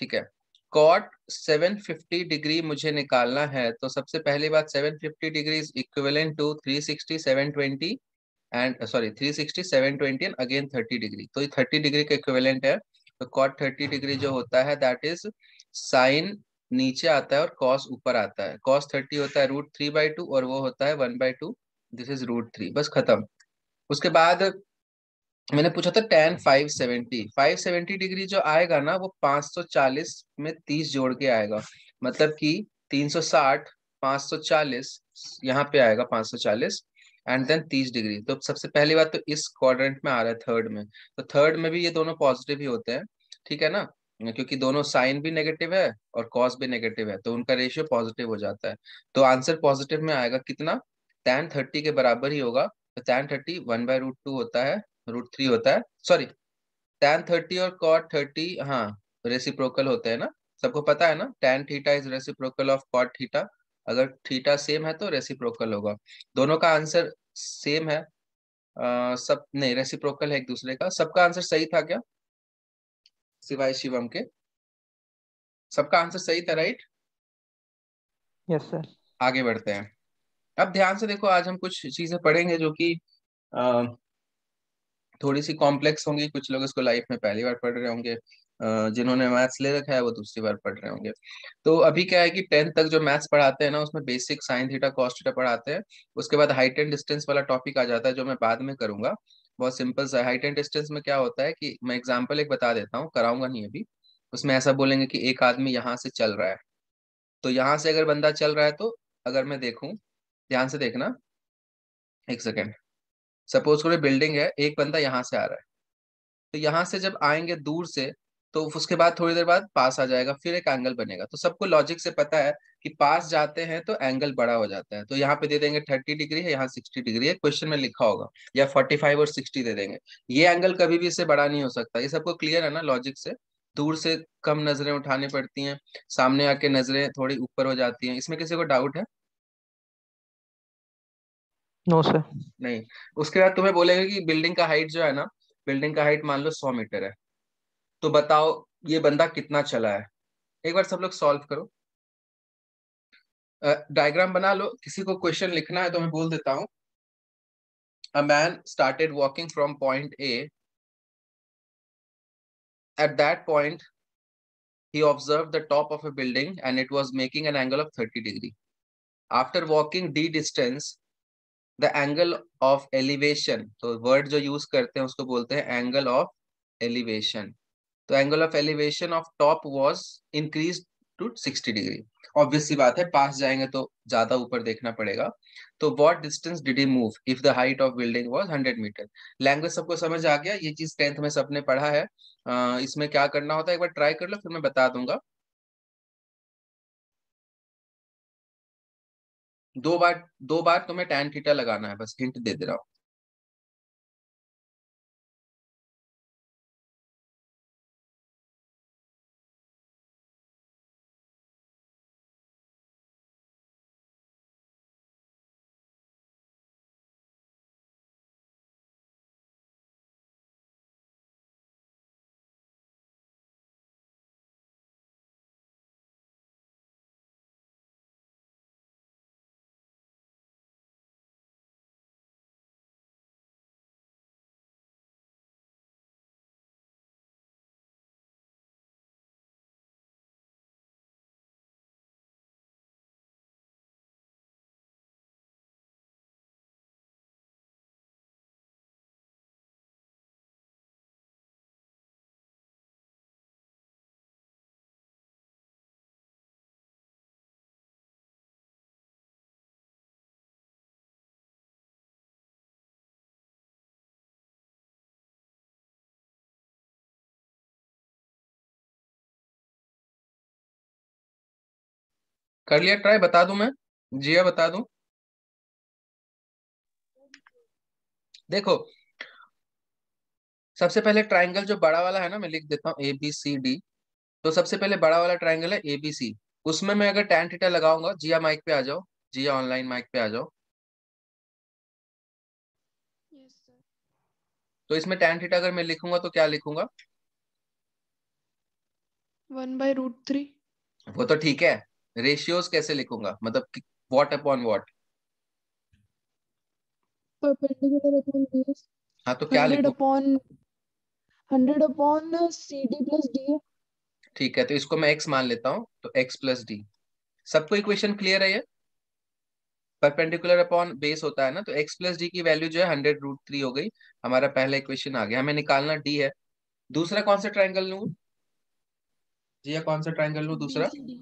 ठीक है। Cot 750 degree मुझे निकालना है, तो सबसे पहली बात 750 degree is equivalent to 360 720 and sorry 360 720 and again 30 degree, तो ये 30 डिग्री का इक्विवेलेंट है। तो कॉट 30 डिग्री जो होता है दैट इज साइन नीचे आता है और कॉस ऊपर आता है। कॉस 30 होता है √3/2 और वो होता है 1/2, दिस इज √3, बस खत्म। उसके बाद मैंने पूछा था tan 570 जो आएगा ना वो 540 में 30 जोड़ के आएगा, मतलब कि 360 540 यहाँ पे आएगा 540 एंड देन 30 डिग्री। तो सबसे पहली बात तो इस क्वाड्रेंट में आ रहा है थर्ड में, तो थर्ड में भी ये दोनों पॉजिटिव ही होते हैं, ठीक है ना, क्योंकि दोनों साइन भी नेगेटिव है और कॉस भी नेगेटिव है, तो उनका रेशियो पॉजिटिव हो जाता है। तो आंसर पॉजिटिव में आएगा कितना, tan 30 के बराबर ही होगा। तो tan 30 1/√2 होता है, √3 होता है, सॉरी tan 30 और cot 30 हाँ रेसिप्रोकल होते हैं ना, सबको पता है ना, tan theta is reciprocal of cot theta, अगर थीटा सेम है तो रेसिप्रोकल होगा। दोनों का आंसर सेम है, सब नहीं रेसिप्रोकल है एक दूसरे का। सबका आंसर सही था क्या, सिवाय शिवम के? सबका आंसर सही था, राइट? Yes sir. आगे बढ़ते हैं। अब ध्यान से देखो, आज हम कुछ चीजें पढ़ेंगे जो कि थोड़ी सी कॉम्प्लेक्स होंगी, कुछ लोग इसको लाइफ में पहली बार पढ़ रहे होंगे, जिन्होंने मैथ्स ले रखा है वो दूसरी बार पढ़ रहे होंगे। तो अभी क्या है कि 10th तक जो मैथ्स पढ़ाते हैं ना उसमें basic sine theta cos theta पढ़ाते हैं। उसके बाद हाइट एंड डिस्टेंस वाला टॉपिक आ जाता है जो मैं बाद में करूंगा। बहुत सिंपल सा हाइट एंड डिस्टेंस में क्या होता है कि मैं एग्जाम्पल एक बता देता हूँ, कराऊंगा नहीं अभी। उसमें ऐसा बोलेंगे कि एक आदमी यहाँ से चल रहा है, तो यहाँ से अगर बंदा चल रहा है तो अगर मैं देखूं, ध्यान से देखना, एक सेकेंड, सपोज कोई बिल्डिंग है, एक बंदा यहाँ से आ रहा है, तो यहाँ से जब आएंगे दूर से तो उसके बाद थोड़ी देर बाद पास आ जाएगा, फिर एक एंगल बनेगा। तो सबको लॉजिक से पता है कि पास जाते हैं तो एंगल बड़ा हो जाता है। तो यहाँ पे दे देंगे 30 डिग्री है, यहाँ 60 डिग्री है, क्वेश्चन में लिखा होगा, या 45 और 60 दे देंगे। ये एंगल कभी भी इससे बड़ा नहीं हो सकता। ये सबको क्लियर है ना लॉजिक से? दूर से कम नजरें उठानी पड़ती हैं, सामने आके नजरें थोड़ी ऊपर हो जाती हैं। इसमें किसी को डाउट है? No sir. नहीं। उसके बाद तुम्हें बोलेंगे कि बिल्डिंग का हाइट जो है ना, बिल्डिंग का हाइट मान लो 100 मीटर है, तो बताओ ये बंदा कितना चला है। एक बार सब लोग सॉल्व करो, डायग्राम बना लो। किसी को क्वेश्चन लिखना है तो मैं बोल देता हूँ। A man started walking from point A, at that point he observed the top of a building and it was making an angle of 30 degree. After walking d distance, the angle of elevation, तो word जो use करते हैं उसको बोलते हैं angle of elevation. तो angle of elevation of top was increase to 60 डिग्री। Obvious सी बात है, पास जाएंगे तो ज्यादा ऊपर देखना पड़ेगा। तो what distance did he move if the height of building was 100 metre? Language सबको समझ आ गया? ये चीज 10th में सबने पढ़ा है। इसमें क्या करना होता है एक बार ट्राई कर लो, फिर मैं बता दूंगा। दो बार तुम्हें tan थीटा लगाना है, बस हिंट दे दे रहा हूँ। कर लिया ट्राई, बता दूं मैं? जिया बता दूं? देखो, सबसे पहले ट्राइंगल जो बड़ा वाला है ना, मैं लिख देता हूँ ABCD। तो सबसे पहले बड़ा वाला ट्राइंगल है ABC, उसमें मैं अगर tan थीटा लगाऊंगा, जिया माइक पे आ जाओ, जिया ऑनलाइन माइक पे आ जाओ। Yes sir. तो इसमें tan थीटा अगर मैं लिखूंगा तो क्या लिखूंगा? 1/√3। वो तो ठीक है, रेशियोज कैसे लिखूंगा, मतलब what upon what? Perpendicular upon base. हाँ तो क्या 100 लिखूं? Upon 100 upon CD plus D. ठीक है, तो इसको मैं x मान लेता हूँ, तो x प्लस डी। सबको इक्वेशन क्लियर है ये? परपेंडिकुलर अपॉन बेस होता है ना, तो x प्लस डी की वैल्यू जो है 100√3 हो गई। हमारा पहला इक्वेशन आ गया, हमें निकालना d है। दूसरा कौन सा ट्रायंगल लूं जी, या कौन सा ट्रायंगल लूं दूसरा? BCD।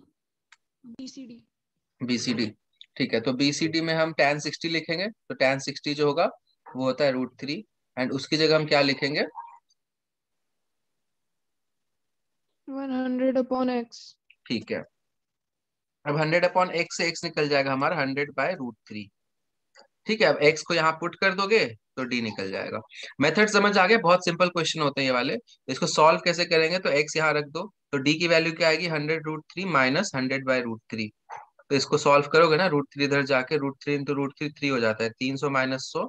BCD। बीसीडी। ठीक है, तो बीसीडी में हम tan 60 लिखेंगे, तो tan 60 जो होगा वो होता है √3। एंड उसकी जगह हम क्या लिखेंगे? 100 अपॉन x। ठीक है, अब 100 अपॉन एक्स से x निकल जाएगा हमारा 100/√3। ठीक है, अब x को यहाँ पुट कर दोगे तो d निकल जाएगा। मेथड समझ आ गया? बहुत सिंपल क्वेश्चन होते हैं ये वाले। इसको सॉल्व कैसे करेंगे, तो x यहाँ रख दो, तो d की वैल्यू क्या आएगी? 100√3 माइनस 100/√3। तो इसको सॉल्व करोगे ना, √3 इधर जाके √3 इंटू √3 3 हो जाता है, 300 माइनस 100,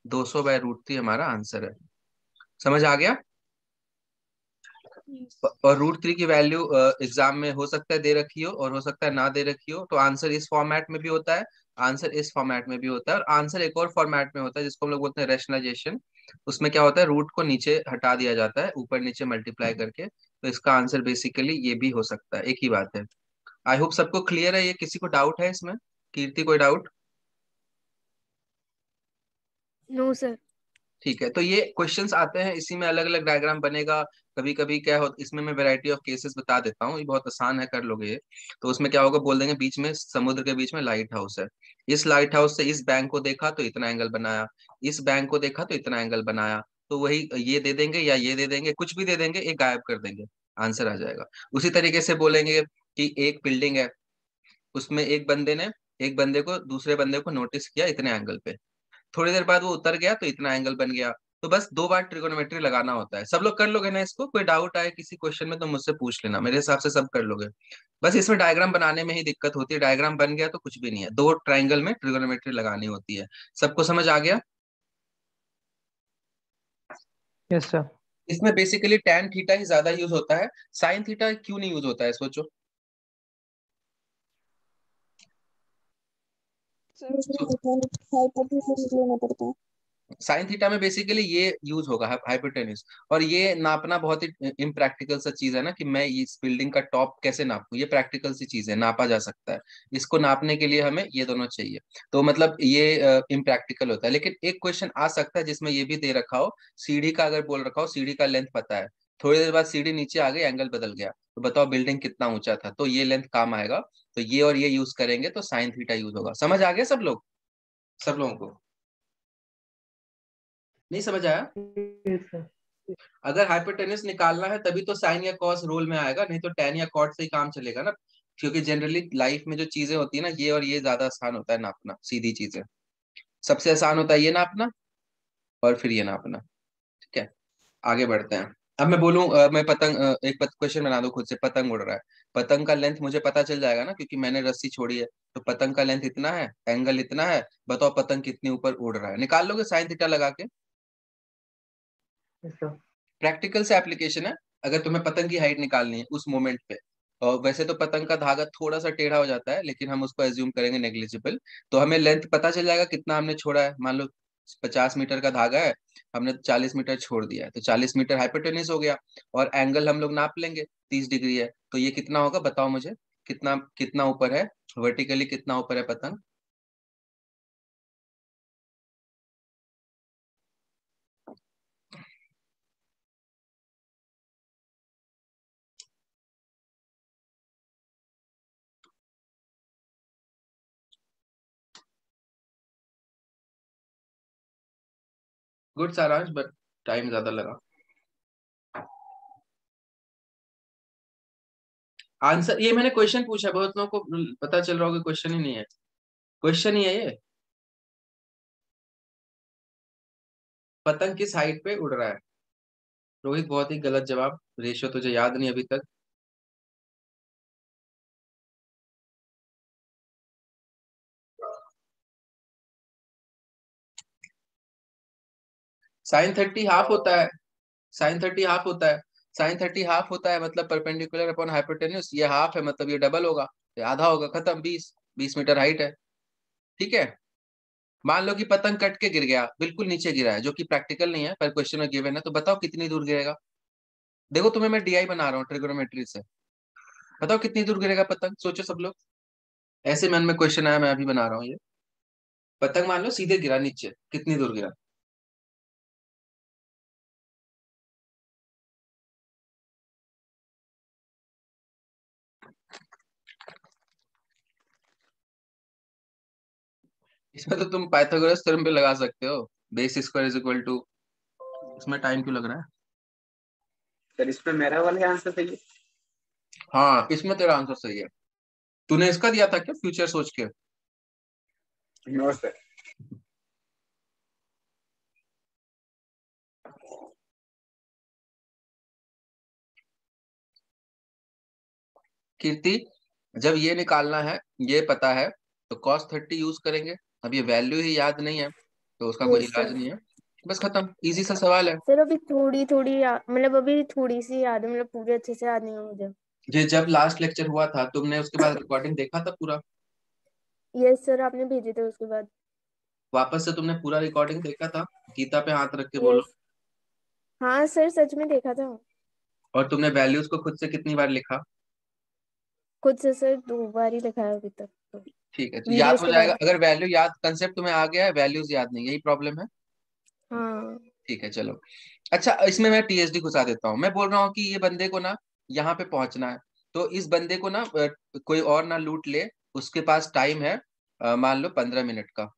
200/√3 हमारा आंसर है। समझ आ गया? यस। और √3 की वैल्यू एग्जाम में हो सकता है दे रखी हो और हो सकता है ना दे रखी हो, तो आंसर इस फॉर्मेट में भी होता है, आंसर इस फॉर्मेट में भी होता है, और आंसर एक और फॉर्मेट में होता है जिसको हम लोग बोलते हैं रैशनलाइजेशन। उसमें क्या होता है, रूट को नीचे हटा दिया जाता है, ऊपर नीचे मल्टीप्लाई करके। तो इसका आंसर बेसिकली ये भी हो सकता है, एक ही बात है। आई होप सबको क्लियर है ये, किसी को डाउट है इसमें? कीर्ति, कोई डाउट? No sir. ठीक है, तो ये क्वेश्चंस आते हैं, इसी में अलग अलग डायग्राम बनेगा। कभी कभी क्या हो, इसमें मैं वैरायटी ऑफ केसेस बता देता हूँ, ये बहुत आसान है, कर लोगे ये। तो उसमें क्या होगा, बोल देंगे बीच में, समुद्र के बीच में लाइट हाउस है। इस लाइट हाउस से इस बैंक को देखा तो इतना एंगल बनाया, इस बैंक को देखा तो इतना एंगल बनाया। तो वही ये दे देंगे या ये दे देंगे, कुछ भी दे देंगे, एक गायब कर देंगे, आंसर आ जाएगा। उसी तरीके से बोलेंगे कि एक बिल्डिंग है, उसमें एक बंदे को दूसरे बंदे को नोटिस किया इतने एंगल पे, थोड़ी देर बाद वो उतर गया तो इतना एंगल बन गया। तो बस 2 बार ट्रिगोनोमेट्री लगाना होता है। सब लोग कर लोगे ना इसको? कोई डाउट आए किसी क्वेश्चन में तो मुझसे पूछ लेना, मेरे हिसाब से सब कर लोगे। बस इसमें डायग्राम बनाने में ही दिक्कत होती है, डायग्राम बन गया तो कुछ भी नहीं है, 2 ट्राइंगल में ट्रिगोनोमेट्री लगानी होती है। सबको समझ आ गया? Yes sir. इसमें बेसिकली tan थीटा ही ज्यादा यूज होता है, साइन थीटा क्यों नहीं यूज होता है, सोचो। सर उसमें हाइपोटेन्यूज लेना पड़ता है। साइन थीटा में बेसिकली ये यूज होगा, हाइपोटेन्यूज। और ये नापना बहुत ही इम्प्रैक्टिकल सा चीज है ना, कि मैं इस बिल्डिंग का टॉप कैसे नापूं, ये प्रैक्टिकल सी चीज है, नापा जा सकता है। इसको नापने के लिए हमें ये दोनों चाहिए। तो मतलब ये इम्प्रैक्टिकल होता है, लेकिन एक क्वेश्चन आ सकता है जिसमें ये भी दे रखा हो, सीढ़ी का अगर बोल रखा हो, सीढ़ी का लेंथ पता है, थोड़ी देर बाद सीढ़ी नीचे आ गई, एंगल बदल गया, तो बताओ बिल्डिंग कितना ऊंचा था, तो ये लेंथ काम आएगा। तो ये और ये यूज करेंगे तो साइन थीटा यूज होगा। समझ आ गया सब लोग, सब लोगों को? नहीं समझ आया? Yes sir. अगर हाइपोटेन्यूज निकालना है तभी तो साइन या कॉस रोल में आएगा, नहीं तो टैन या कॉट से ही काम चलेगा ना। क्योंकि जनरली लाइफ में जो चीजें होती है ना, ये और ये ज्यादा आसान होता है नापना, सीधी चीजें। सबसे आसान होता है ये नापना, और फिर ये नापना। ठीक है, आगे बढ़ते हैं। अब मैं बोलूं मैं पतंग एक क्वेश्चन बना दूं खुद से, पतंग उड़ रहा है, पतंग का लेंथ मुझे पता चल जाएगा ना, क्योंकि मैंने रस्सी छोड़ी है। तो पतंग का लेंथ इतना है, एंगल इतना है, बताओ पतंग कितनी ऊपर उड़ रहा है, निकाल लोगे साइन थीटा लगा के? Yes sir. प्रैक्टिकल से एप्लीकेशन है। अगर तुम्हें पतंग की हाइट निकालनी है उस मोमेंट पे, और वैसे तो पतंग का धागा थोड़ा सा टेढ़ा हो जाता है, लेकिन हम उसको एज्यूम करेंगे नेग्लिजिबल। तो हमें लेंथ पता चल जाएगा कितना हमने छोड़ा है। मान लो 50 मीटर का धागा है, हमने 40 मीटर छोड़ दिया है, तो 40 मीटर हाइपोटेन्यूज हो गया। और एंगल हम लोग नाप लेंगे, 30 डिग्री है, तो ये कितना होगा बताओ मुझे, कितना कितना ऊपर है, वर्टिकली कितना ऊपर है पतंग? गुड सारांश, बट टाइम ज्यादा लगा। आंसर ये मैंने क्वेश्चन पूछा, बहुत लोगों को पता चल रहा होगा क्वेश्चन ही नहीं है, क्वेश्चन ही है ये। पतंग किस हाइट पे उड़ रहा है? रोहित बहुत ही गलत जवाब, रेशो तुझे याद नहीं अभी तक। साइन 30 हाफ होता है, साइन 30 हाफ होता है। साइन 30 हाफ होता है, मतलब परपेंडिकुलर अपॉन हाइपोटेन्यूज, ये हाफ है मतलब ये डबल होगा, ये आधा होगा, खत्म। 20 मीटर हाइट है, ठीक है। मान लो कि पतंग कट के गिर गया, बिल्कुल नीचे गिरा है, जो कि प्रैक्टिकल नहीं है पर क्वेश्चन में गिवन है, तो बताओ कितनी दूर गिरेगा। देखो तुम्हें मैं डीआई बना रहा हूँ ट्रिगोनोमेट्री से, बताओ कितनी दूर गिरेगा पतंग, सोचो सब लोग। ऐसे मन में क्वेश्चन आया, मैं अभी बना रहा हूँ ये। पतंग मान लो सीधे गिरा नीचे, कितनी दूर गिरा। इसमें तो तुम पाइथागोरस थ्योरम पे लगा सकते हो, base square is equal to, इसमें टाइम क्यों लग रहा है। सर इसमें मेरा वाला आंसर सही है। हाँ इसमें तेरा आंसर सही है। तूने इसका दिया था क्या, फ्यूचर सोच के। No sir. कीर्ति, जब ये निकालना है, ये पता है, तो cos 30 यूज करेंगे। अब ये वैल्यू ही याद नहीं है तो उसका कोई यस इलाज सर। नहीं है, बस खत्म, इजी सा सवाल है। सर अभी थोड़ी थोड़ी मतलब अभी थोड़ी सी याद है, मतलब पूरे अच्छे से याद नहीं है मुझे। ये जब लास्ट लेक्चर हुआ था तुमने उसके बाद रिकॉर्डिंग देखा था पूरा। यस सर, आपने भेजे थे उसके बाद। वापस से तुमने पूरा रिकॉर्डिंग देखा था, गीता पे हाथ रख के बोलो। यस। हाँ सर, सच में देखा था। और तुमने वैल्यूज को खुद से कितनी बार लिखा। खुद से सर 2 बार ही लिखा है अभी तक तो, ठीक है, तो याद वीडियोस हो के जाएगा, बाद। अगर वैल्यू याद, कंसेप्ट तुम्हें आ गया है, वैल्यूज याद नहीं, यही प्रॉब्लम है। हाँ। ठीक है चलो। अच्छा इसमें मैं टीएसडी घुसा देता हूँ, मैं बोल रहा हूँ कि ये बंदे को ना यहाँ पे पहुंचना है, तो इस बंदे को ना कोई और ना लूट ले, उसके पास टाइम है मान लो 15 मिनट का,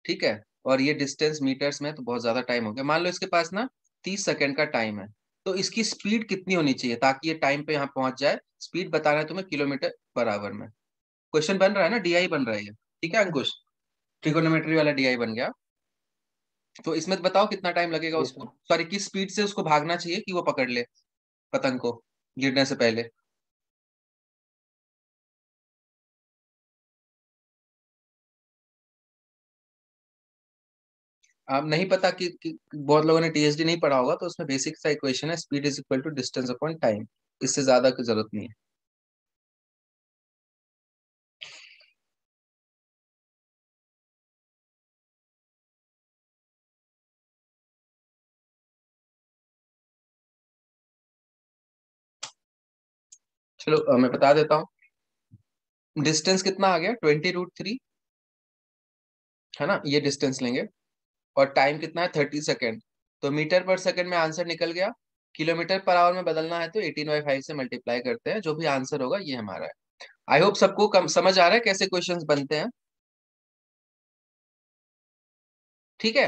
ठीक है। और ये डिस्टेंस मीटर्स में तो बहुत ज्यादा टाइम हो गया, मान लो इसके पास ना 30 सेकंड का टाइम है, तो इसकी स्पीड कितनी होनी चाहिए ताकि ये टाइम पे यहाँ पहुंच जाए। स्पीड बताना है तुम्हें किलोमीटर पर आवर में। क्वेश्चन बन रहा है ना, डीआई बन रहा है ये, ठीक है अंकुश, ट्रिगोनोमेट्री वाला डीआई बन गया। तो इसमें बताओ कितना टाइम लगेगा यस उसको, सर। सॉरी किस स्पीड से उसको भागना चाहिए कि वो पकड़ ले पतंग को गिरने से पहले। आप नहीं पता कि बहुत लोगों ने टीएसडी नहीं पढ़ा होगा, तो उसमें बेसिक सा इक्वेशन है, speed is equal to distance upon time, इससे ज्यादा की जरूरत नहीं है। चलो मैं बता देता हूँ, डिस्टेंस कितना आ गया, 20√3, है ना, ये डिस्टेंस लेंगे। और टाइम कितना है, 30 सेकेंड, तो मीटर पर सेकेंड में आंसर निकल गया। किलोमीटर पर आवर में बदलना है तो 18/5 से मल्टीप्लाई करते हैं, जो भी आंसर होगा ये हमारा है। आई होप सबको कम समझ आ रहा है कैसे क्वेश्चंस बनते हैं, ठीक है।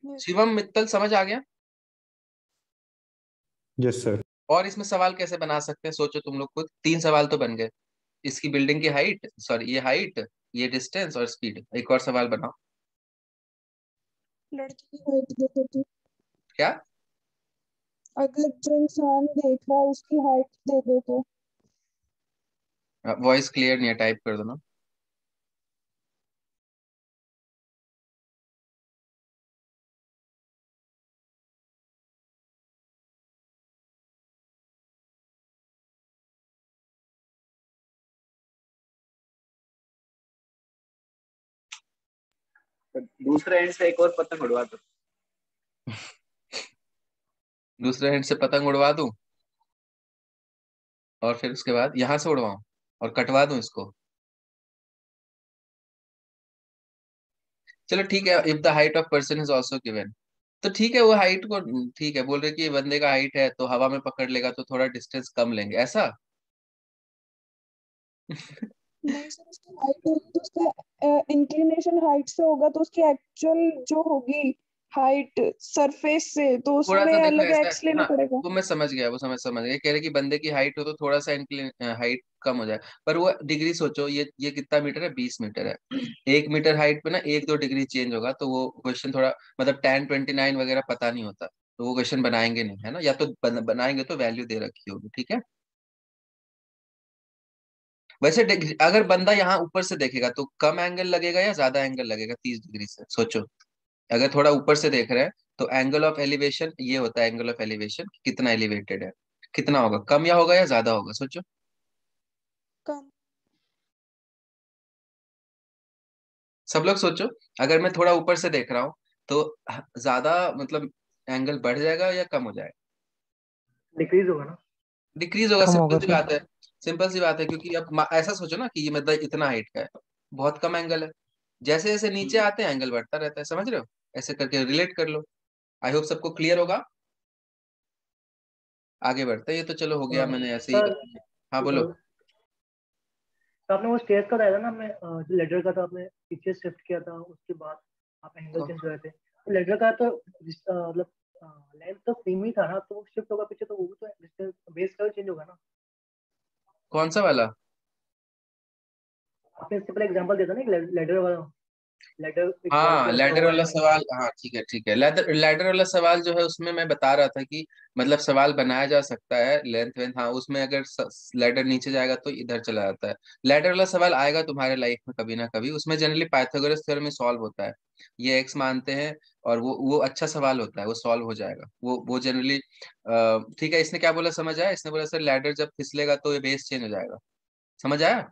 शिवम मित्तल समझ आ गया। Yes sir. और इसमें सवाल कैसे बना सकते हैं, सोचो तुम लोग खुद, 3 सवाल तो बन गए, इसकी बिल्डिंग की हाइट, सॉरी ये हाइट, ये डिस्टेंस और स्पीड। एक और सवाल बनाओ। लड़की की हाइट दे दो तो। क्या। अगर जो इंसान देख रहा है उसकी हाइट दे दो तो। वॉइस क्लियर नहीं है, टाइप कर दो ना। तो दूसरे एंड से एक और पतंग उड़वा दो। दूसरे हैंड से पतंग उड़वा दूं, और फिर उसके बाद यहां से उड़वाऊं और कटवा दूं इसको। चलो ठीक है, if the height of person is also given, तो ठीक है वो हाइट को, ठीक है बोल रहे कि ये बंदे का हाइट है तो हवा में पकड़ लेगा तो थोड़ा डिस्टेंस कम लेंगे, ऐसा। नहीं सर, उसकी हाइट होगी तो उसका इंक्लिनेशन हाइट से होगा, तो उसकी एक्चुअल जो होगी हाइट सरफेस से, तो थोड़ा सा उसमें देखो अलग ऐसा है, एक्स लेना हाँ पड़ेगा। वो मैं समझ गया, वो समझ गया, कह रहे कि बंदे की हाइट हो तो थोड़ा सा हाइट कम हो जाए, पर वो डिग्री सोचो, ये कितना मीटर है, 20 मीटर है। 1 मीटर हाइट पे ना 1-2 डिग्री चेंज होगा, तो वो क्वेश्चन थोड़ा मतलब 10, 29 वगैरह पता नहीं होता, तो वो क्वेश्चन बनाएंगे नहीं, है ना, या तो बनाएंगे तो वैल्यू दे रखी होगी, ठीक है। वैसे अगर बंदा यहाँ ऊपर से देखेगा तो कम एंगल लगेगा या ज्यादा एंगल लगेगा 30 डिग्री से, सोचो। अगर थोड़ा ऊपर से देख रहे हैं तो एंगल ऑफ एलिवेशन ये होता है, एंगल ऑफ एलिवेशन कितना एलिवेटेड है, कितना होगा, कम या होगा या ज्यादा होगा, सोचो। कम। सब लोग सोचो, अगर मैं थोड़ा ऊपर से देख रहा हूँ तो ज्यादा मतलब एंगल बढ़ जाएगा या कम हो जाएगा? डिक्रीज होगा ना। डिक्रीज होगा, कम सिंपल होगा सी सर। बात है। सिंपल सी बात है, क्योंकि अब ऐसा सोचो ना कि ये मतलब इतना हाइट का है, बहुत कम एंगल है, जैसे जैसे नीचे आते हैं एंगल बढ़ता रहता है, समझ रहे हो? ऐसे करके रिलेट कर लो। आई होप सबको क्लियर होगा। आगे बढ़ते हैं, ये तो चलो हो गया, मैंने ऐसे ही। सर हाँ बोलो। तो आपने वो स्टेज का बताया था ना, हमने जो लेडर का था आपने पीछे शिफ्ट किया था, उसके बाद आप एंगल चेंज कर रहे थे, तो लेडर का तो मतलब लेंथ तो सेम ही था ना, तो वो शिफ्ट होगा पीछे, तो वो भी तो डिस्टेंस बेस का चेंज होगा ना। कौन सा वाला? आपने इससे पहले एग्जांपल दिया था ना एक लेडर वाला, लेडर एक वॉल हाँ पे रखा लैडर हुआ वाला है। सवाल, हाँ ठीक है ठीक है, लैडर लैडर वाला सवाल जो है उसमें मैं बता रहा था कि मतलब सवाल बनाया जा सकता है लेंथ वेंथ, हाँ उसमें अगर लैडर नीचे जाएगा तो इधर चला जाता है। लैडर वाला सवाल आएगा तुम्हारे लाइफ में कभी ना कभी, उसमें जनरली पाइथागोरस थ्योरम में सॉल्व होता है। ये एक्स मानते हैं और वो अच्छा सवाल होता है, वो सॉल्व हो जाएगा, वो जनरली। ठीक है, इसने क्या बोला समझ आया? इसने बोला सर लैडर जब फिसलेगा तो ये बेस चेंज हो जाएगा, समझ आया?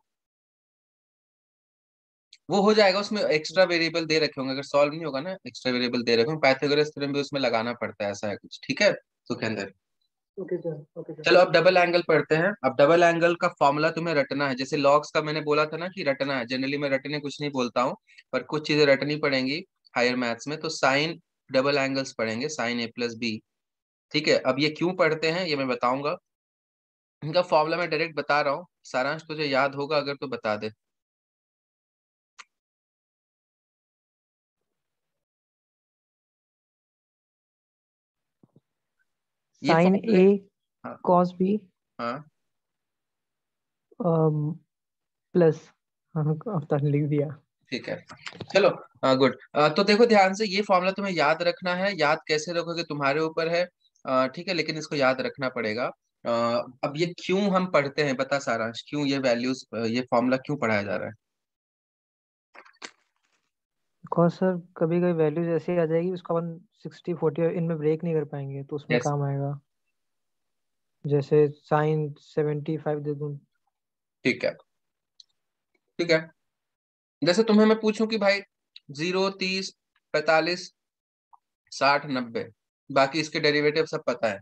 वो हो जाएगा, उसमें एक्स्ट्रा वेरिएबल दे रखे होंगे, अगर सॉल्व नहीं होगा ना एक्स्ट्रा वेरिएबल दे रखे होंगे, पाइथागोरस थ्योरम भी उसमें लगाना पड़ता है, ऐसा है कुछ, ठीक है तो के अंदर। Okay sir, okay sir. चलो अब डबल एंगल पढ़ते हैं। अब डबल एंगल का फॉर्मूला तुम्हें रटना है, जैसे लॉग्स का मैंने बोला था ना कि रटना है, जनरली मैं रटने कुछ नहीं बोलता हूँ, पर कुछ चीजें रटनी पड़ेंगी हायर मैथ्स में, तो साइन डबल एंगल्स पढ़ेंगे, साइन ए प्लस बी। ठीक है, अब ये क्यों पढ़ते हैं ये मैं बताऊंगा, इनका फॉर्मूला मैं डायरेक्ट बता रहा हूँ, सारांश तुझे याद होगा अगर तो बता दे। ये साइन फॉर्मूला। ए हाँ कॉस बी हाँ प्लस, हाँ अब तक लिख दिया। ठीक है, चलो गुड। तो देखो ध्यान से, ये फॉर्मूला तुम्हें याद रखना है, याद कैसे रखोगे तुम्हारे ऊपर है। ठीक है, लेकिन इसको याद रखना पड़ेगा। अब ये क्यों हम पढ़ते हैं, बता सारांश, क्यों ये वैल्यूज, ये फॉर्मूला क्यों पढ़ाया जा रहा है? बिकॉज सर कभी कभी वैल्यूज ऐसी आ जाएगी उसको अपन 60 40 इनमें ब्रेक नहीं कर पाएंगे, तो उसमें यस, काम आएगा। जैसे साइन 75 दे दूं। ठीक है ठीक है। जैसे तुम्हें मैं पूछूं कि भाई 0, 30, 45, 60, 90, बाकी इसके डेरिवेटिव सब पता है,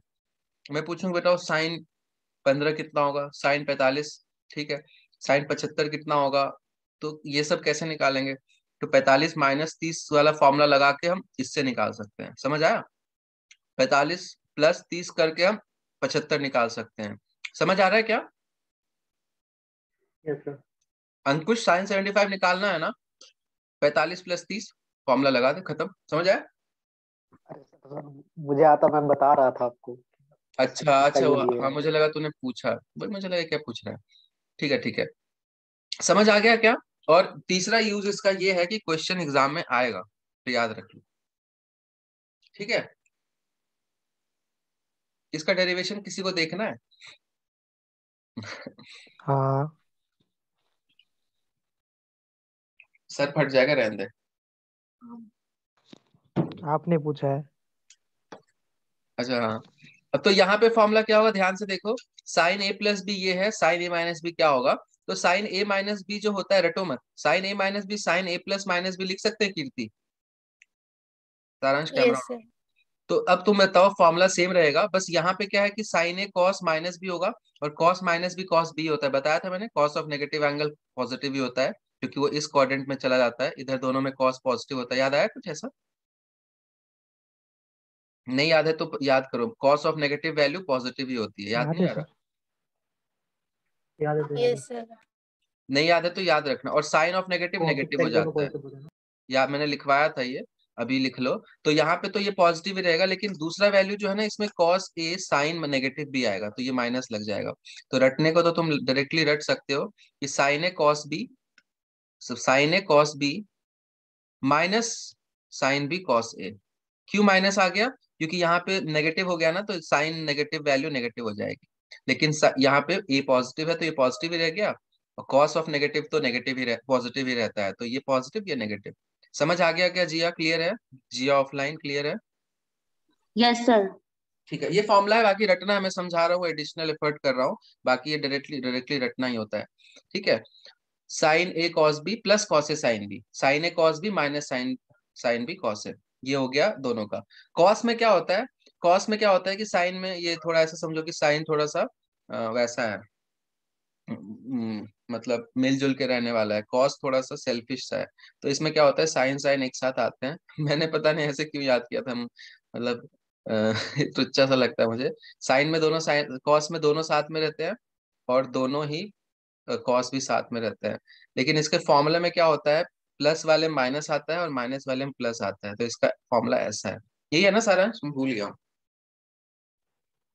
मैं पूछूं बताओ साइन 15 कितना होगा, साइन 45, ठीक है, साइन 75 कितना होगा, तो ये सब कैसे निकालेंगे? तो 45 माइनस 30 वाला फॉर्मूला लगा के हम इससे निकाल सकते हैं, समझ आया? 45 प्लस 30 करके हम 75 निकाल सकते हैं, समझ आ रहा है क्या? Yes sir. अंकुश साइन 75 निकालना है ना, 45 प्लस 30 फॉर्मूला लगा दे, खत्म, समझ आया? अरे सर, मुझे आता, मैं बता रहा था आपको। बस अच्छा इसका अच्छा, यूज ये हाँ है। मुझे लगा तूने पूछा, भाई मुझे लगा क्या पूछ रहा है। ठीक है ठीक है, समझ आ गया क्या? और तीसरा यूज इसका ये है कि क्वेश्चन एग्जाम में आएगा, तो याद रख लो, ठीक है? इसका डेरिवेशन किसी को देखना है? हाँ सर फट जाएगा, रहने दे। आपने पूछा है। अच्छा हाँ, अब तो यहाँ पे फॉर्मूला क्या होगा, ध्यान से देखो, साइन ए प्लस बी ये है, साइन ए माइनस बी क्या होगा, तो साइन ए माइनस बी जो होता है, रटो मत, साइन ए माइनस बी साइन ए प्लस माइनस बी लिख सकते हैं कीर्ति, सारांश कैमरा। Yes sir. तो अब तुम बताओ, फॉर्मूला सेम रहेगा, बस यहाँ पे क्या है कि sine A cos minus B होगा, और cos minus B cos B होता है, बताया था मैंने, cos of negative angle positive ही होता है, क्योंकि वो इस क्वाड्रेंट में चला जाता है, इधर दोनों में कॉस पॉजिटिव होता है, याद आया कुछ ऐसा? नहीं याद है तो याद करो, cos of negative value positive ही होती है, याद याद नहीं है आ रहा? सर, याद है सर, याद है। Yes sir. नहीं याद है तो याद रखना, और sine of negative cos negative हो सेक दोनों जाता है, पॉजिटिव होते हैं ना। या मैंने लिखवाया था ये, अभी लिख लो। तो यहाँ पे तो ये पॉजिटिव ही रहेगा, लेकिन दूसरा वैल्यू जो है ना, इसमें कॉस ए साइन नेगेटिव भी आएगा, तो ये माइनस लग जाएगा। तो रटने को तो तुम डायरेक्टली रट सकते हो कि sine A cos B, sine A cos B minus sine B cos A. क्यों माइनस आ गया? क्योंकि यहाँ पे नेगेटिव हो गया ना, तो साइन नेगेटिव वैल्यू नेगेटिव हो जाएगी, लेकिन यहाँ पे ए पॉजिटिव है तो ये पॉजिटिव ही रह गया, और कॉस ऑफ नेगेटिव तो नेगेटिव ही पॉजिटिव ही रहता है, तो ये पॉजिटिव, ये नेगेटिव। समझ आ गया क्या जिया? क्लियर है? जिया ऑफलाइन क्लियर है? Yes sir. ठीक है, ये फॉर्मूला है, बाकी रटना है, मैं समझा रहा हूँ, एडिशनल एफर्ट कर रहा हूँ, बाकी ये डायरेक्टली डायरेक्टली रटना ही होता है। ठीक है, sine A cos B plus cos A sine B, sine A cos B minus sine sine B cos A, ये हो गया दोनों का। कॉस में क्या होता है, कॉस में क्या होता है कि साइन में ये थोड़ा ऐसा समझो कि साइन थोड़ा सा वैसा है, मतलब मिलजुल के रहने वाला है, कॉस थोड़ा सा सेल्फिश सा है। तो इसमें क्या होता है, साइन साइन एक साथ आते हैं मैंने पता नहीं ऐसे क्यों याद किया था, मतलब तुच्चा सा लगता है मुझे। साइन में दोनों, साइन कॉस में दोनों साथ में रहते हैं, और दोनों ही कॉस भी साथ में रहते हैं। लेकिन इसके फॉर्मूले में क्या होता है, प्लस वाले माइनस आता है और माइनस वाले में प्लस आता है, तो इसका फॉर्मूला ऐसा है। यही है ना सारा, भूल गया हूँ?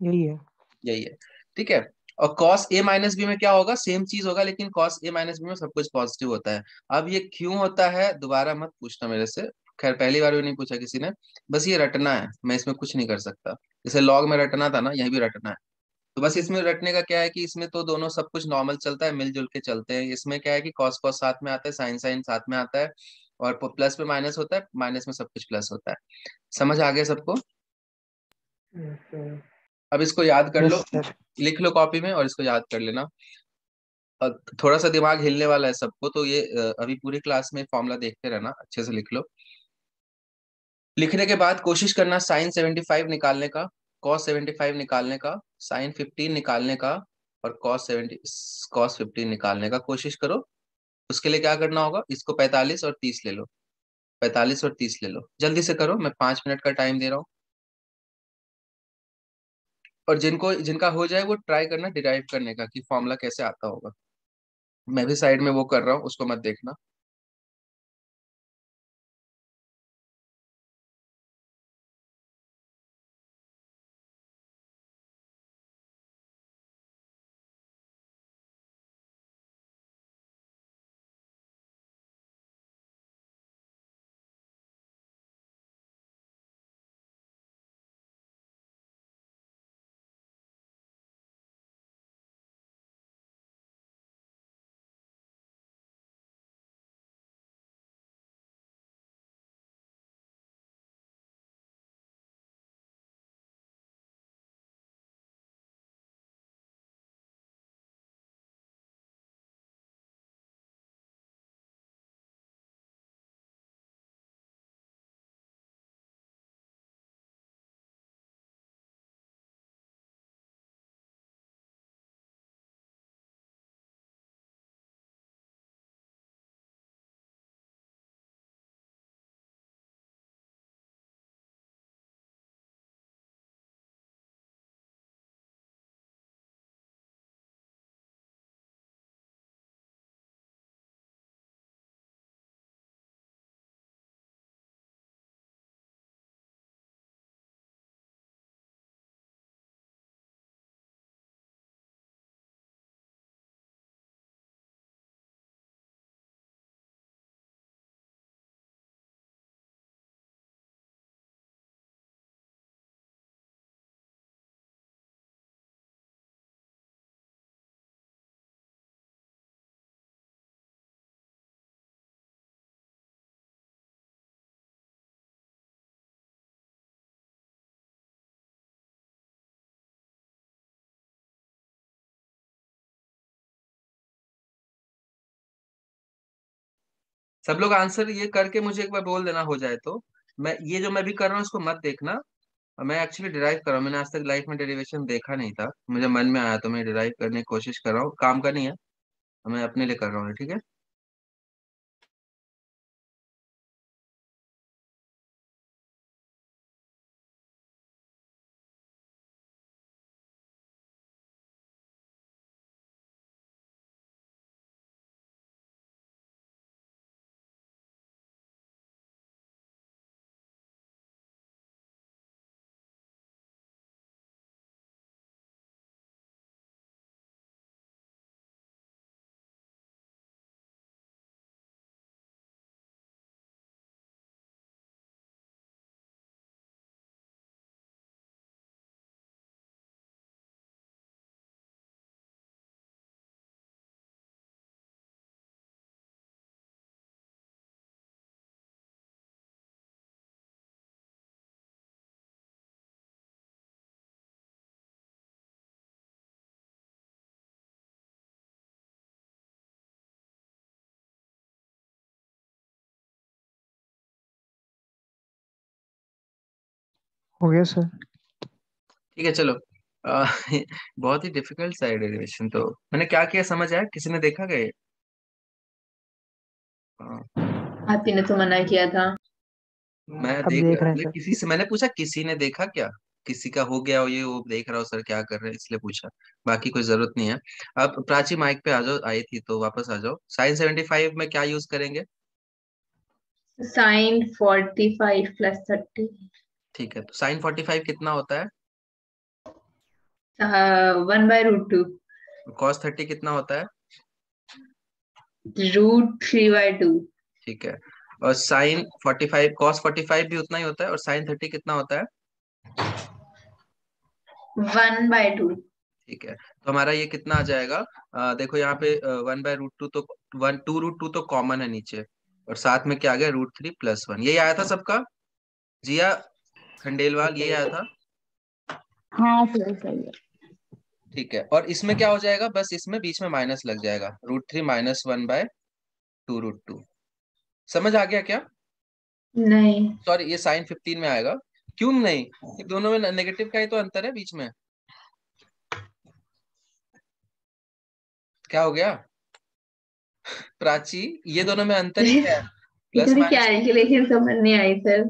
यही है। यही है, ठीक है। और कॉस ए माइनस बी में क्या होगा, सेम चीज होगा, लेकिन कॉस ए माइनस बी में सब कुछ पॉजिटिव होता है। अब ये क्यों होता है दोबारा मत पूछना मेरे से, खैर पहली बार भी नहीं पूछा किसी ने, बस ये रटना है, मैं इसमें कुछ नहीं कर सकता। जैसे लॉग में रटना था ना, यही भी रटना है। तो बस इसमें रटने का क्या है कि इसमें तो दोनों सब कुछ नॉर्मल चलता है, मिलजुल के चलते हैं। इसमें क्या है कि कॉस कॉस साथ में आता है, साइन साइन साथ में आता है, और प्लस में माइनस होता है, माइनस में सब कुछ प्लस होता है। समझ आ गया सबको? सर। अब इसको याद कर लो, यस सर। लिख लो कॉपी में और इसको याद कर लेना। थोड़ा सा दिमाग हिलने वाला है सबको, तो ये अभी पूरी क्लास में फॉर्मूला देखते रहना, अच्छे से लिख लो। लिखने के बाद कोशिश करना साइन 75 निकालने का, कॉस 75 निकालने का, साइन 15 निकालने का, और कॉस 15 निकालने का कोशिश करो। उसके लिए क्या करना होगा, इसको 45 और 30 ले लो, 45 और 30 ले लो, जल्दी से करो, मैं 5 मिनट का टाइम दे रहा हूँ। और जिनको जिनका हो जाए वो ट्राई करना डिराइव करने का कि फॉर्मूला कैसे आता होगा। मैं भी साइड में वो कर रहा हूँ, उसको मत देखना। सब लोग आंसर ये करके मुझे एक बार बोल देना हो जाए तो। मैं ये जो मैं भी कर रहा हूँ इसको मत देखना, मैं एक्चुअली डिराइव कर रहा हूँ, मैंने आज तक लाइफ में डेरिवेशन देखा नहीं था, मुझे मन में आया तो मैं डिराइव करने की कोशिश कर रहा हूँ, काम का नहीं है, मैं अपने लिए कर रहा हूँ, ठीक है। हो गया सर। ठीक है चलो। अ, बहुत ही डिफिकल्ट सा है डेरिवेशन। तो मैंने क्या किया समझ आया? किसी ने देखा गया? आप ही ने तो मना किया था। मैं अब देख देख रहा रहे हैं था सर। किसी से, मैंने पूछा किसी ने देखा क्या? किसी का हो गया हो ये, वो देख रहा हो सर क्या कर रहे हैं, इसलिए पूछा। बाकी कोई जरूरत नहीं है। अब प्राची माइक पे आ जाओ, आई थी तो वापस आ जाओ। साइन 75 में क्या यूज करेंगे? Sine 45 plus 30। ठीक है, तो साइन 45 कितना होता है? 1/√2। कॉस 30 कितना होता है? √3/2। ठीक है। और साइन 45, कॉस 45 भी उतना ही होता है, और साइन 30 कितना होता है? 1/2। ठीक है, तो हमारा ये कितना आ जाएगा? देखो यहाँ पे 1/√2 तो 2√2 तो कॉमन है नीचे, और साथ में क्या आ गया? √3+1। यही आया था सबका? जिया खंडेलवाल, यही आया था? हाँ सर सही है। ठीक है, और इसमें क्या हो जाएगा? बस इसमें बीच में माइनस लग जाएगा, √3 - 1/2√2। समझ आ गया क्या? नहीं। सॉरी, ये साइन 15 में आएगा। क्यों नहीं? ये दोनों में नेगेटिव का ही तो अंतर है बीच में। क्या हो गया प्राची? ये दोनों में अंतर ही क्या है? प्लस इतनी माइनस। कैलकुलेशन समझ नहीं आई सर।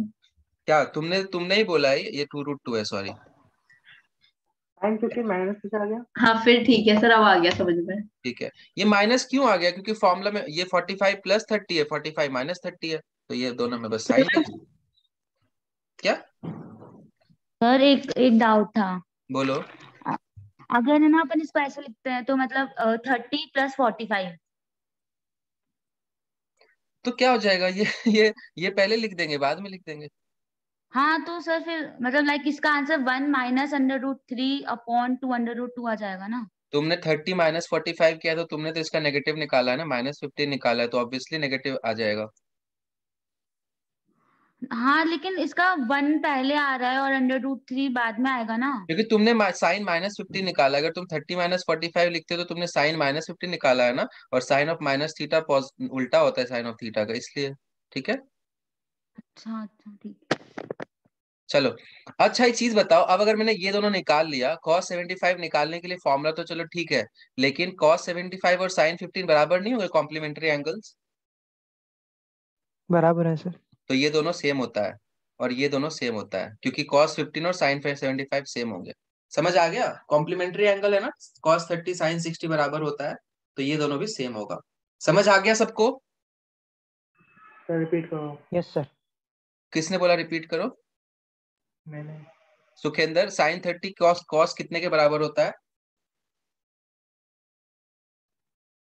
क्या तुमने ही बोला है ये 2√2 है? सॉरी। साइन 15 माइनस से आ गया। हाँ फिर ठीक है सर, अब आ गया समझ में। ठीक है, ये माइनस क्यों आ गया? क्योंकि फॉर्मूला में ये 45+30 है, 45 - 30 है, तो ये दोनों में बस साइन लग। क्या? सर एक एक डाउट था। बोलो। अ- अगर है ना अपन इसको ऐसे लिखते हैं तो मतलब 30 + 45। तो क्या हो जाएगा ये पहले लिख देंगे, बाद में लिख देंगे। हाँ तो सर फिर मतलब लाइक इसका आंसर 1 -√3/2/√2 आ जाएगा ना। तुमने 30 - 45 किया, तो तुमने तो इसका नेगेटिव निकाला है ना, -15 निकाला है, तो ऑब्वियसली नेगेटिव आ जाएगा। हाँ लेकिन इसका 1 पहले आ रहा है और √3 बाद में आएगा ना। क्योंकि तुमने साइन -15 निकाला, अगर तुम 30 - 45 लिखते तो तुमने साइन -15 निकाला है ना, और साइन ऑफ माइनस थीटा उल्टा होता है साइन ऑफ थीटा का, इसलिए। ठीक है अच्छा अच्छा ठीक। चलो। अच्छा, एक चीज बताओ, अब अगर मैंने ये दोनों निकाल लिया, cos 75 निकालने के लिए फॉर्मूला तो चलो ठीक है, लेकिन cos 75 और sin 15 बराबर नहीं होंगे कॉम्प्लीमेंट्री एंगल्स? बराबर है सर। तो ये दोनों सेम होता है, और ये दोनों सेम होता है, क्योंकि cos 15 और sin 75 सेम होंगे। समझ आ गया? कॉम्प्लीमेंट्री एंगल है ना, cos 30 sin 60 बराबर होता है, तो ये दोनों भी सेम होगा। समझ आ गया सबको? सर रिपीट करो। Yes sir. किसने बोला रिपीट करो? मैंने। सुखेंद्र, sin 30 cos कितने के बराबर होता है?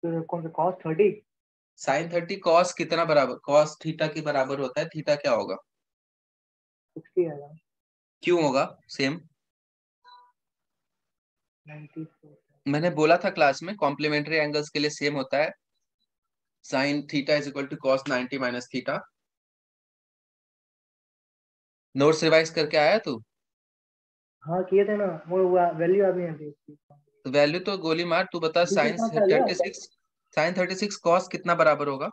तो कौन सा कॉस 30? sin 30 cos कितना बराबर, cos थीटा के बराबर होता है? थीटा क्या होगा? 60 आएगा। क्यों होगा सेम? 94। मैंने बोला था क्लास में, कॉम्प्लीमेंट्री एंगल्स के लिए सेम होता है, sine theta is equal to cos 90 minus theta. Notes revise करके आया तू? हाँ किए थे ना, वो वैल्यू आ नहीं आती उसकी। तो वैल्यू तो गोली मार, तू बता। अभी साइन कितना आ गया? 36, साइन 36 कॉस कितना बराबर होगा?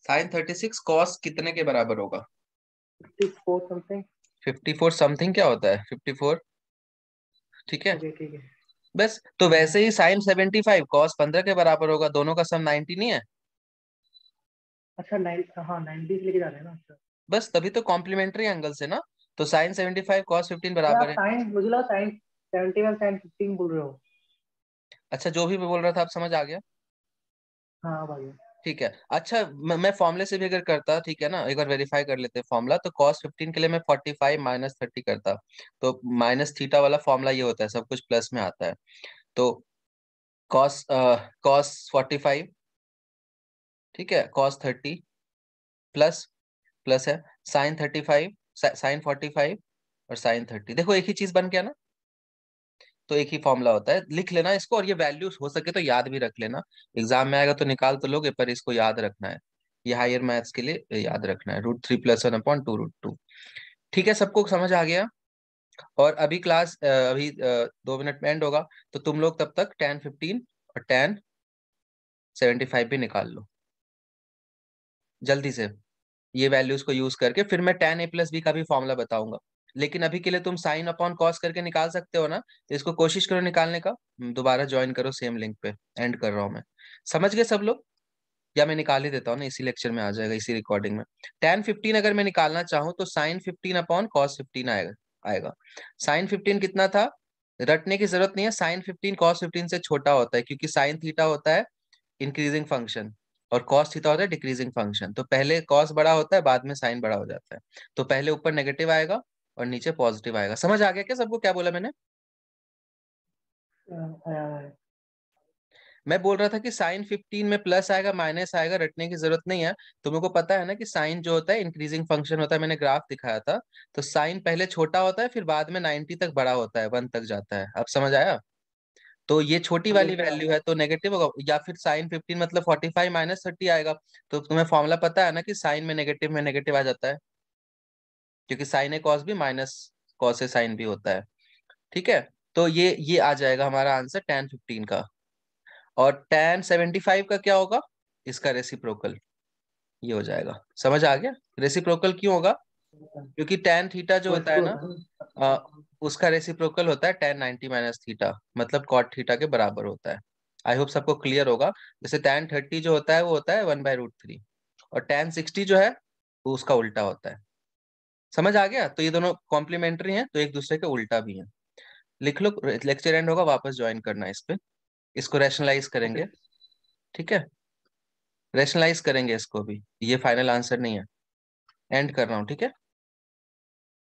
साइन 36 कॉस कितने के बराबर होगा? 54 समथिंग। 54 समथिंग क्या होता है? 54। ठीक है, ओके ठीक है। बस तो वैसे ही साइन 75 कॉस 15 के बराबर होगा, दोनों का सम 90 नहीं है? अच्छा 9, हाँ 90 से लेके जा रहे हैं ना। अच्छा बस तभी तो कॉम्प्लीमेंट्री एंगल्स है ना। तो साइन 75 कॉस 15 तो आप बराबर है। साइन, मुझे लगा साइन 71 साइन 15 बोल रहे हो। अच्छा, जो भी मैं बोल रहा था आप समझ आ गया? हाँ अब आ गया। ठीक है। अच्छा, मैं फॉर्मूले से भी अगर करता, ठीक है ना, एक बार वेरीफाई कर लेते हैं फॉर्मूला। तो cos 15 के लिए मैं 45 - 30 करता, तो माइनस थीटा वाला फॉर्मूला ये होता है, सब कुछ प्लस में आता है। तो cos cos 45, ठीक है, cos 30 प्लस प्लस है साइन 35, साइन 45 और साइन 30। देखो एक ही चीज बन गया ना, तो एक ही फॉर्मूला होता है, लिख लेना इसको, और ये वैल्यूज हो सके तो याद भी रख लेना। एग्जाम में आएगा तो निकाल तो लोगे, पर इसको याद रखना है, ये हायर मैथ्स के लिए याद रखना है, √3+1/2√2। ठीक है, सबको समझ आ गया? और अभी क्लास अभी 2 मिनट में एंड होगा, तो तुम लोग तब तक tan 15 और tan 75 भी निकाल लो जल्दी से ये वैल्यूज को यूज करके। फिर मैं tan a प्लस बी का भी फॉर्मूला बताऊंगा, लेकिन अभी के लिए तुम साइन अपॉन कॉस करके निकाल सकते हो ना, तो इसको कोशिश करो निकालने का। दोबारा ज्वाइन करो सेम लिंक पे, एंड कर रहा हूँ मैं। समझ गए सब लोग? या मैं निकाल ही देता हूँ ना, इसी लेक्चर में आ जाएगा, इसी रिकॉर्डिंग में। tan 15 अगर मैं निकालना चाहूँ तो sin 15 अपॉन cos 15 आएगा। sin 15 कितना था, रटने की जरूरत नहीं है, sin 15 cos 15 से छोटा होता है, क्योंकि sin थीटा होता है इंक्रीजिंग फंक्शन और cos थीटा होता है डिक्रीजिंग फंक्शन। तो पहले cos बड़ा होता है, बाद में sin बड़ा हो जाता है। तो पहले ऊपर नेगेटिव आएगा और नीचे पॉजिटिव आएगा। समझ आ गया क्या सबको, क्या बोला मैंने? मैं बोल रहा था कि साइन 15 में प्लस आएगा माइनस आएगा, रटने की जरूरत नहीं है। तुम को पता है ना कि साइन जो होता है इंक्रीजिंग फंक्शन होता है, मैंने ग्राफ दिखाया था। तो साइन पहले छोटा होता है, फिर बाद में 90 तक बड़ा होता है, 1 तक जाता है। अब समझ आया? तो ये छोटी वाली वैल्यू है तो नेगेटिव होगा, या फिर साइन 15 मतलब 45 माइनस 30 आएगा। तो तुम्हें फॉर्मूला पता है ना कि साइन में नेगेटिव आ जाता है, क्योंकि साइन ए कॉस भी माइनस कॉस ए साइन भी होता है। ठीक है, तो ये आ जाएगा हमारा आंसर tan 15 का। और tan 75 का क्या होगा, इसका रेसिप्रोकल ये हो जाएगा। समझ आ गया? रेसिप्रोकल क्यों होगा? क्योंकि tan थीटा जो होता है ना, उसका रेसिप्रोकल होता है tan 90 माइनस थीटा, मतलब cot थीटा के बराबर होता है। आई होप सबको क्लियर होगा। जैसे tan 30 जो होता है वो होता है 1/√3, और tan 60 जो है वो उसका उल्टा होता है। समझ आ गया? तो ये दोनों कॉम्प्लीमेंट्री हैं, तो एक दूसरे के उल्टा भी हैं। लिख लो, लेक्चर एंड होगा, वापस ज्वाइन करना है इस पे। इसको रैशनलाइज करेंगे, ठीक है? रैशनलाइज करेंगे इसको भी, ये फाइनल आंसर नहीं है। एंड कर रहा हूँ, ठीक है?